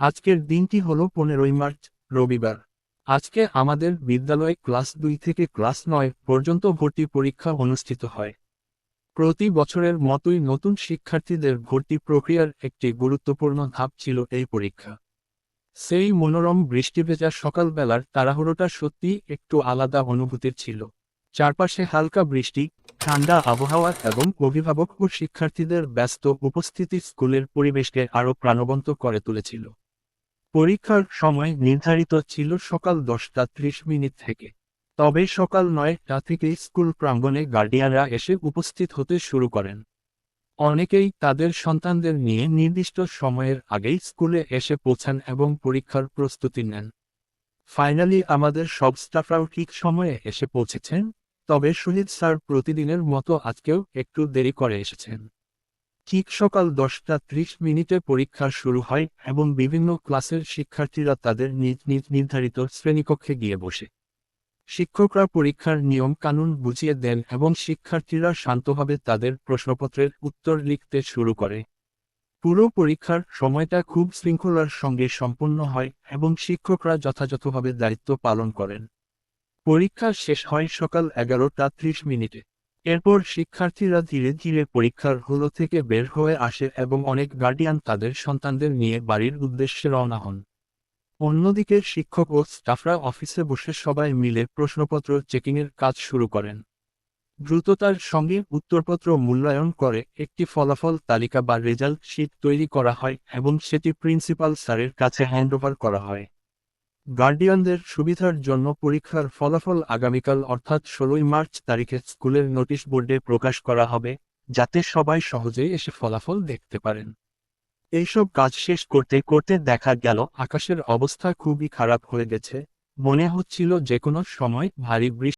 আজকের দিনটি হলো 15ই মার্চ, রবিবার। আজকে আমাদের বিদ্যালয়ে ক্লাস 2 থেকে ক্লাস 9 পর্যন্ত ভর্তি পরীক্ষা অনুষ্ঠিত হয়। প্রতি বছরের মতোই নতুন শিক্ষার্থীদের ভর্তি প্রক্রিয়ার একটি গুরুত্বপূর্ণ ধাপ ছিল এই পরীক্ষা। সেই মনোরম বৃষ্টিভেজা সকালবেলার তাড়াহুড়োটা সত্যিই একটু আলাদা অনুভূতির ছিল। চারপাশে হালকা বৃষ্টি, ঠান্ডা আবহাওয়া এবং অভিভাবক ও শিক্ষার্থীদের ব্যস্ত উপস্থিতি স্কুলের পরিবেশকে আরও প্রাণবন্ত করে তুলেছিল। পরীক্ষার সময় নির্ধারিত ছিল সকাল 10:30 থেকে। তবে সকাল 9টা থেকেই স্কুল প্রাঙ্গণে গার্ডিয়ানরা এসে উপস্থিত হতে শুরু করেন। অনেকেই তাদের সন্তানদের নিয়ে নির্দিষ্ট সময়ের আগেই স্কুলে এসে পৌঁছান এবং পরীক্ষার প্রস্তুতি নেন। ফাইনালি আমাদের সব স্টাফরাও ঠিক সময়ে এসে পৌঁছেছেন, তবে শহীদ স্যার প্রতিদিনের মতো আজকেও একটু দেরি করে এসেছেন। ঠিক সকাল 10:30 পরীক্ষা শুরু হয় এবং বিভিন্ন ক্লাসের শিক্ষার্থীরা তাদের নিজ নিজ নির্ধারিত শ্রেণীকক্ষে গিয়ে বসে। শিক্ষকরা পরীক্ষার নিয়ম কানুন বুঝিয়ে দেন এবং শিক্ষার্থীরা শান্তভাবে তাদের প্রশ্নপত্রের উত্তর লিখতে শুরু করে। পুরো পরীক্ষার সময়টা খুব শৃঙ্খলার সঙ্গে সম্পন্ন হয় এবং শিক্ষকরা যথাযথভাবে দায়িত্ব পালন করেন। পরীক্ষা শেষ হয় সকাল 11:30। এরপর শিক্ষার্থীরা ধীরে ধীরে পরীক্ষার হল থেকে বের হয়ে আসে এবং অনেক গার্ডিয়ান তাদের সন্তানদের নিয়ে বাড়ির উদ্দেশ্যে রওনা হন। অন্যদিকে শিক্ষক ও স্টাফরা অফিসে বসে সবাই মিলে প্রশ্নপত্র চেকিংয়ের কাজ শুরু করেন। দ্রুততার সঙ্গে উত্তরপত্র মূল্যায়ন করে একটি ফলাফল তালিকা বা রেজাল্ট শিট তৈরি করা হয় এবং সেটি প্রিন্সিপাল স্যারের কাছে হ্যান্ডওভার করা হয়। গার্ডিয়ানদের সুবিধার জন্য পরীক্ষার ফলাফল আগামীকাল অর্থাৎ 16ই মার্চ তারিখে স্কুলের নোটিশ বোর্ডে প্রকাশ করা হবে, যাতে সবাই সহজেই এসে ফলাফল দেখতে পারেন। এইসব কাজ শেষ করতে করতে দেখা গেল আকাশের অবস্থা খুবই খারাপ হয়ে গেছে। মনে হচ্ছিল যে কোনো সময় ভারী বৃষ্টি